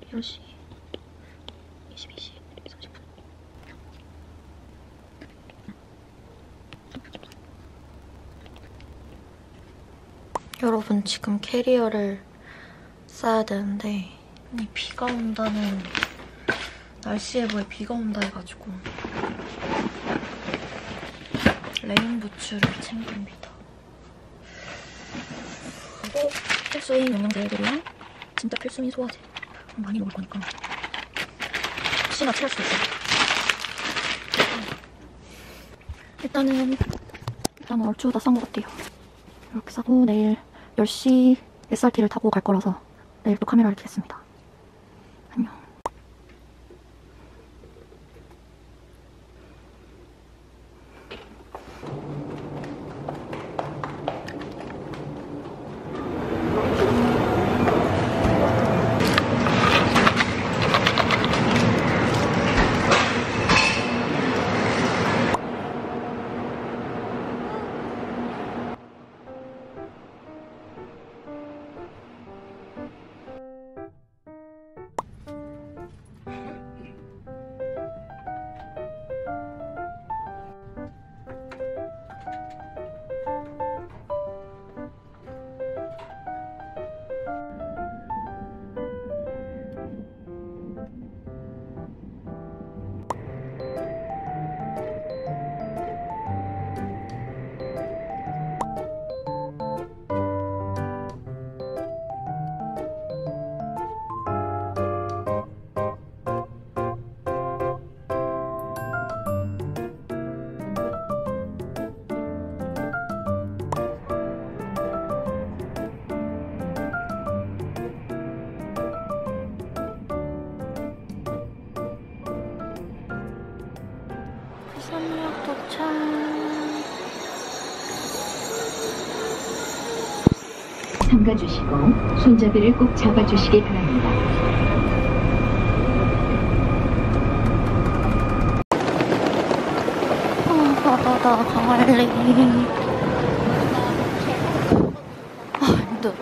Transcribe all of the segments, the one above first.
10시 22시 30분. 여러분, 지금 캐리어를 싸야 되는데 비가 온다는 날씨 예보에 비가 온다 해가지고 레인부츠를 챙깁니다. 그리고 필수인 영양제들이랑 진짜 필수인 소화제 많이 먹을 거니까 혹시나 체할 수도 있어요. 일단 얼추 다 싼 것 같아요. 이렇게 사고 내일 10시 SRT를 타고 갈 거라서 내일 또 카메라를 켜겠습니다. 안녕. 부산역 도착. 삼가주시고 손잡이를 꼭 잡아주시기 바랍니다. 바다다 갈래. 힘들어.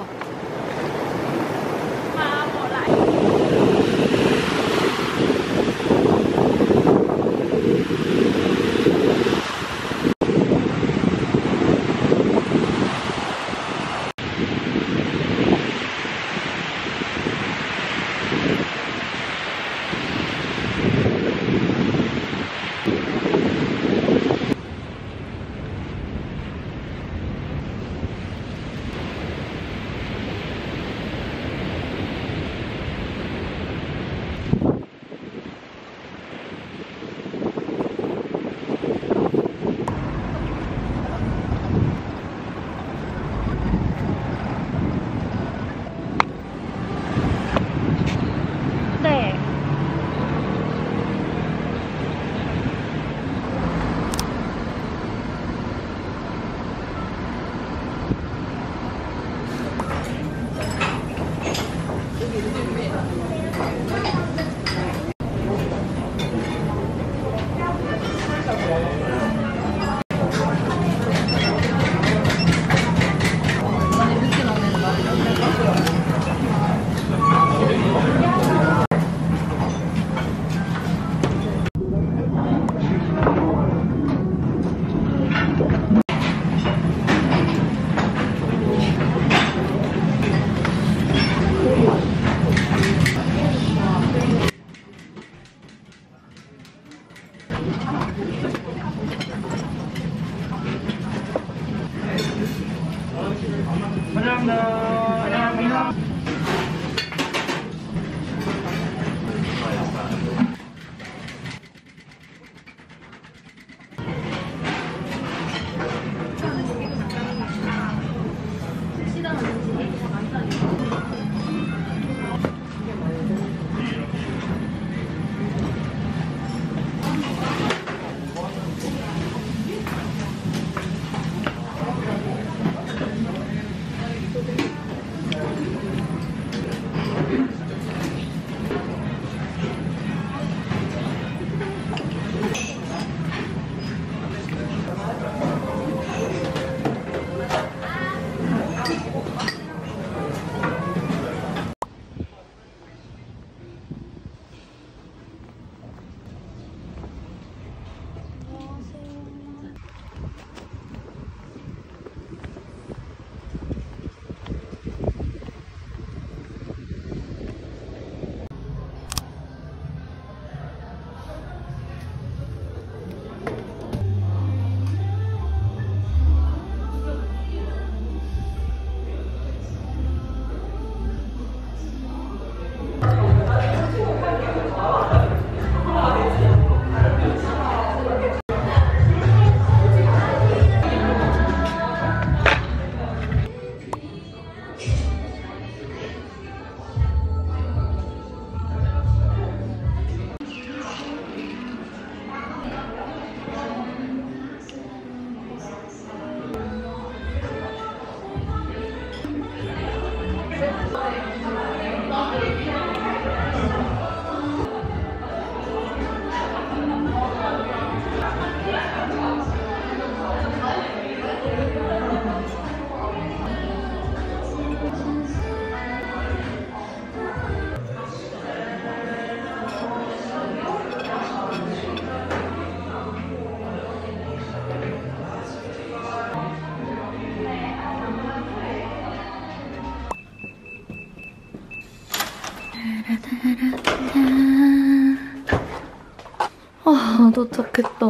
아, 도착했다.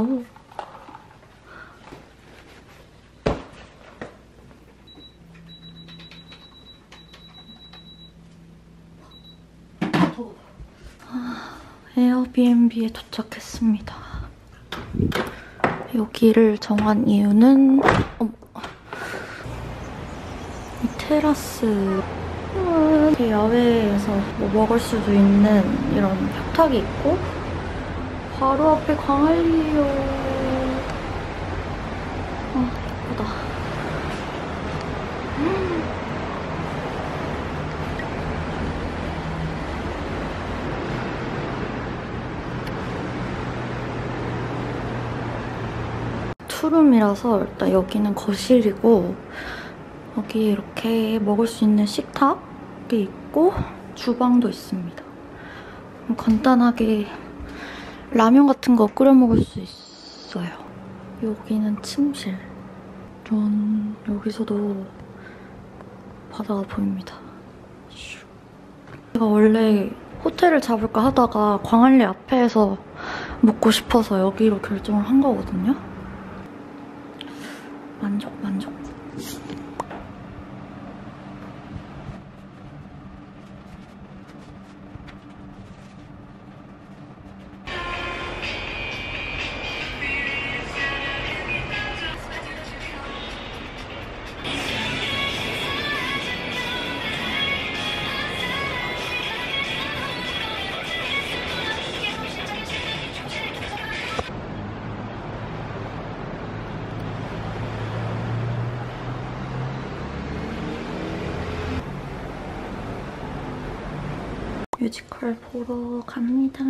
에어비앤비에 도착했습니다. 여기를 정한 이유는 이 테라스 야외에서 뭐 먹을 수도 있는 이런 벽탁이 있고 바로 앞에 광안리예요. 아, 예쁘다. 투룸이라서 일단 여기는 거실이고 여기 이렇게 먹을 수 있는 식탁이 있고 주방도 있습니다. 간단하게 라면 같은 거 끓여 먹을 수 있어요. 여기는 침실. 전 여기서도 바다가 보입니다. 제가 원래 호텔을 잡을까 하다가 광안리 앞에서 묵고 싶어서 여기로 결정을 한 거거든요. 만족, 만족. 뮤지컬 보러 갑니다.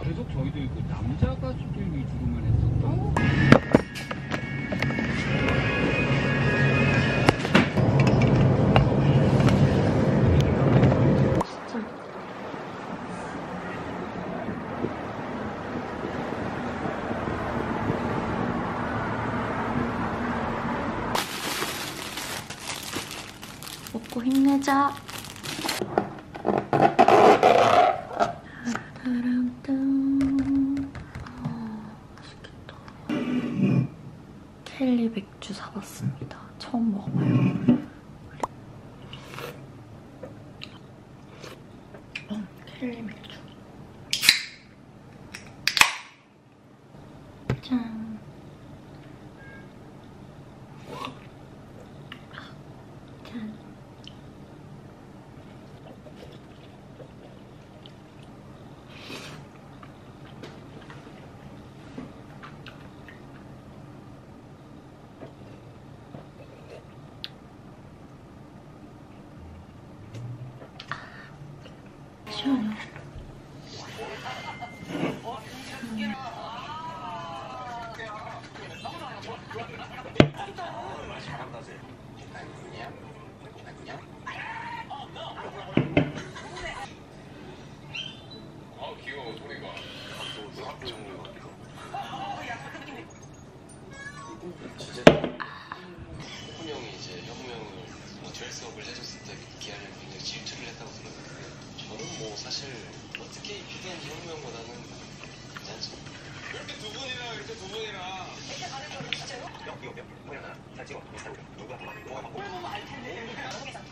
계속 저희도 그 남자 가수들 위주로만 했었던. 먹고 힘내자. 맛있겠다. 켈리 맥주 사봤습니다. 처음 먹어봐요. 켈리 맥주. 짠. 짠. 시원해. 귀여워 소리가. 진짜 혁훈 형이 이제 혁우 형을 모델 수업을 해줬을 때 기아를 굉장히 질투를 했다고 들었는데 저는 뭐 사실 어떻게 입히든 혁우 형보다는 괜찮죠. 이렇게 두 분이랑 이렇게 두 분이랑 이렇게 가는 거는 진짜요? 이거 뭐야 나랑 잘 찍어 누가 더 많이 뭐가 막 보면 알 텐데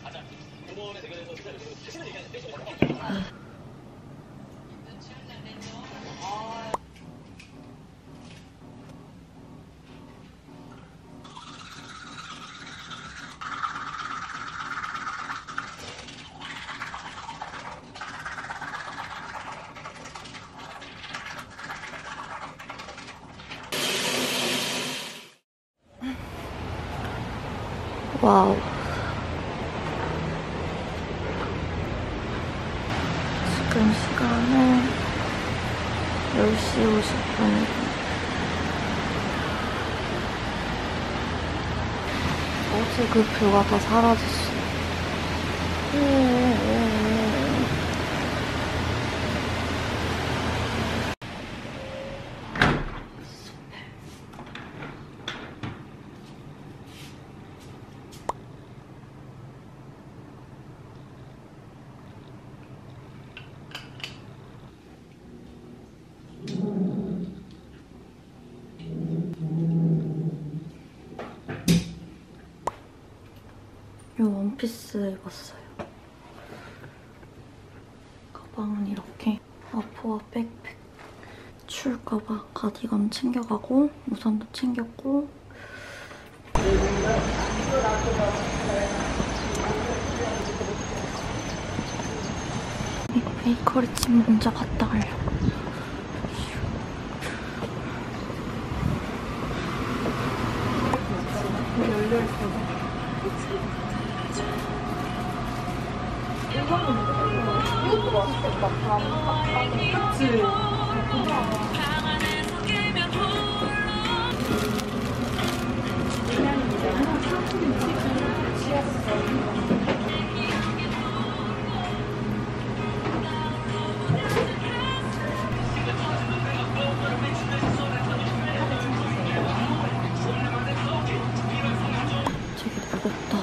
가자 이번에 대결에서 진짜 얘기하는데 와우. 지금 시간은 10시 50분. 어제 그 뷰가 다 사라졌어. 이 원피스 입었어요. 가방은 이렇게 아포와 백팩. 추울까봐 가디건 챙겨가고 우산도 챙겼고 베이커리 집 먼저 갔다 가려고. 되게 무겁다.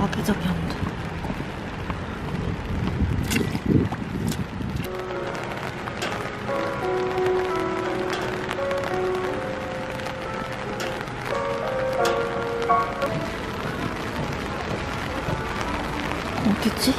아기자기 한다. 어디지?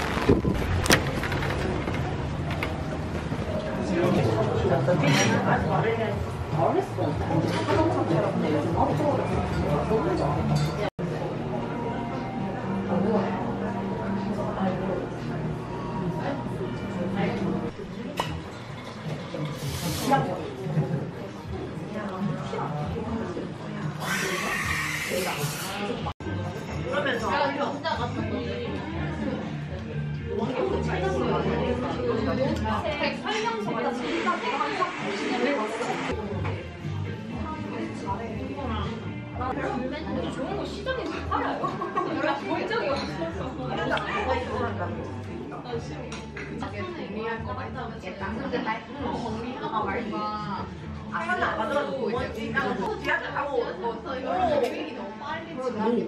아까는 안 가져가지고 이제 뒤한테 가고 뭐 이거 비행기 너무 빨리 스카이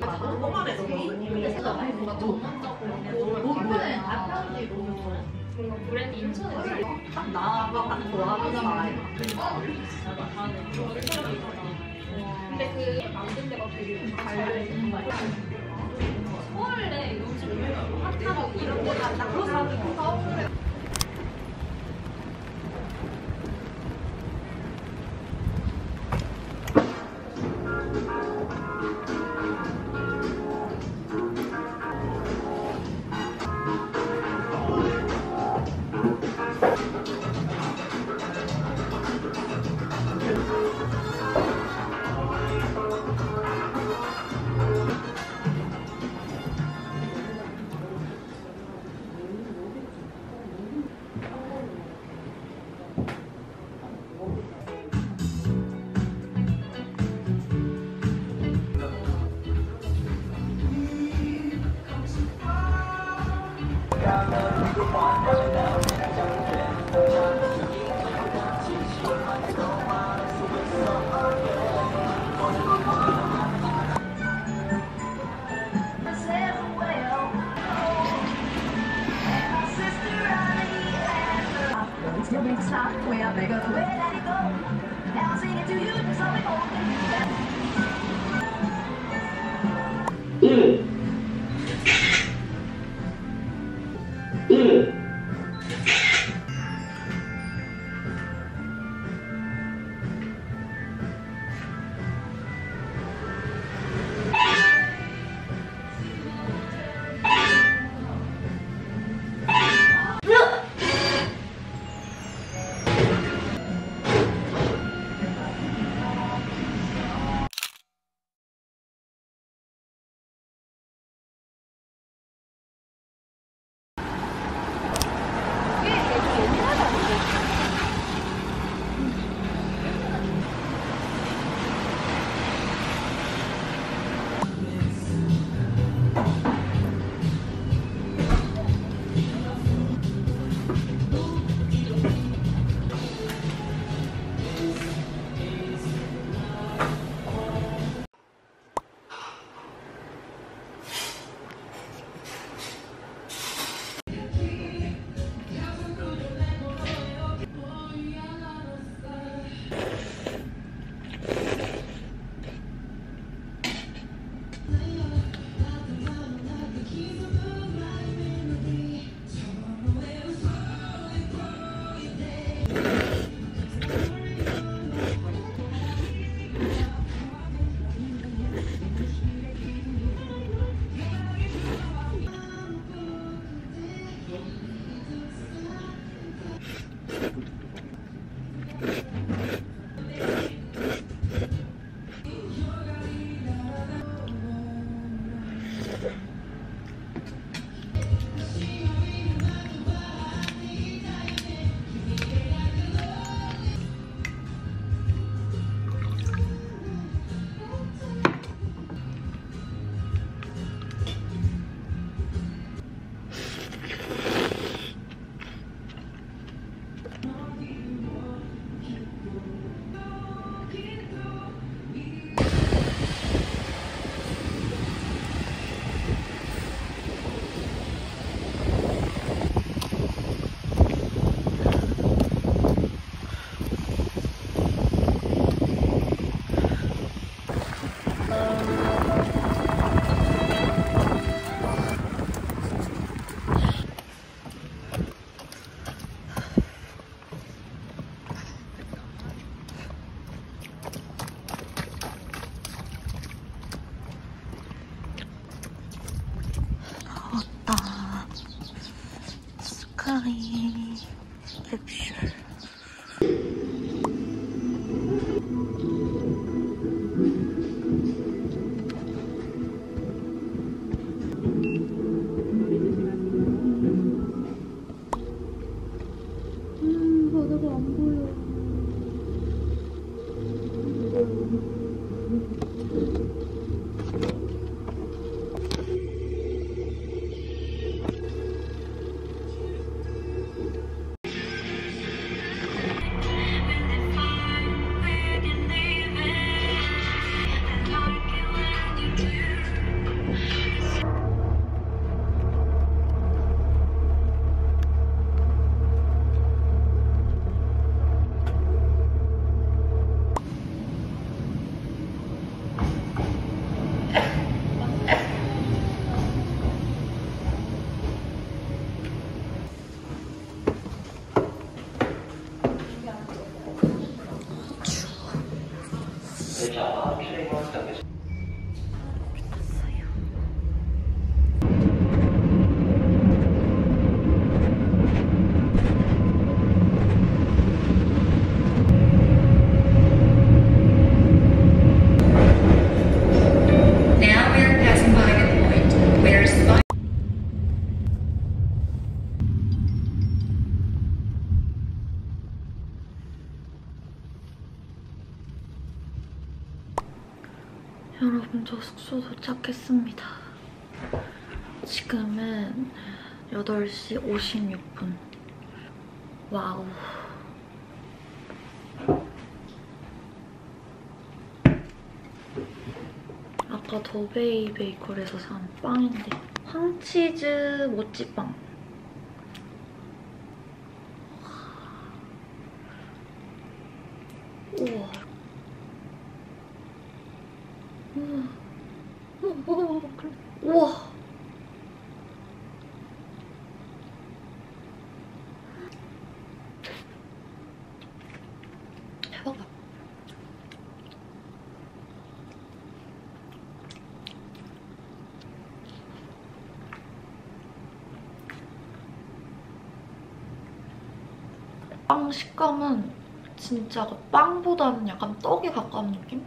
캡슐. 바다가 안 보여. 여러분, 저 숙소 도착했습니다. 지금은 8시 56분. 와우. 아까 더베이 베이커리에서 산 빵인데 황치즈 모찌빵. 우와. 우와. 대박이다. 빵 식감은 진짜 그 빵보다는 약간 떡에 가까운 느낌?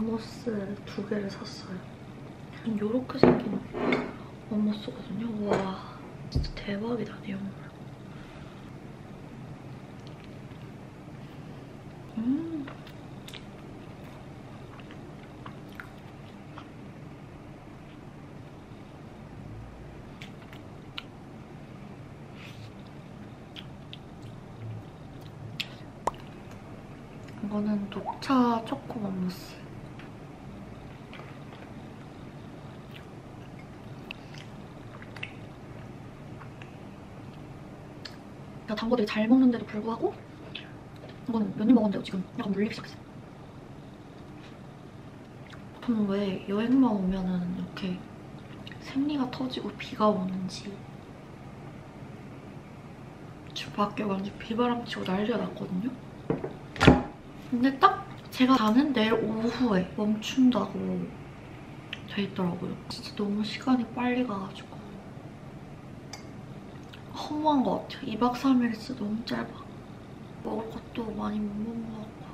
맘모스 2개를 샀어요. 이렇게 생긴 맘모스거든요. 와, 진짜 대박이다, 내용물. 이거는 녹차 초코 맘모스. 제가 단 거 되게 잘 먹는데도 불구하고 이거는 몇 입 먹었는데도 지금 약간 물리기 시작했어요. 보통 왜 여행만 오면은 이렇게 생리가 터지고 비가 오는지 집 밖에 완전 비바람 치고 난리가 났거든요. 근데 딱 제가 가는 내일 오후에 멈춘다고 돼 있더라고요. 진짜 너무 시간이 빨리 가가지고 허무한 것 같아요. 2박 3일 진짜 너무 짧아. 먹을 것도 많이 못 먹은 것 같고.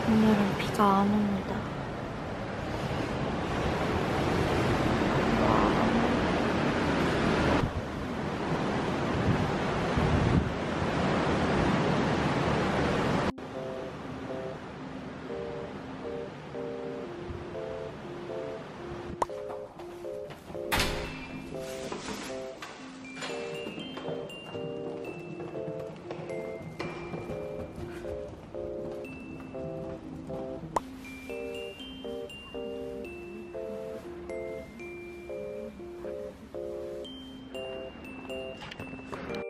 오늘은 비가 안 옵니다.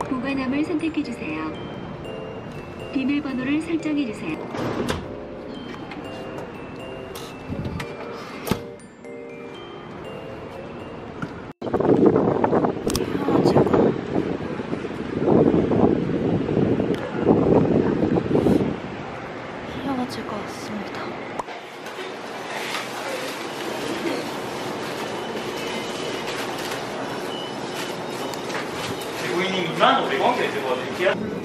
보관함을 선택해주세요. 비밀번호를 설정해주세요. 헤어질 것 같습니다. 대구인님 25,500원 결제 도와드릴게요.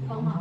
엄마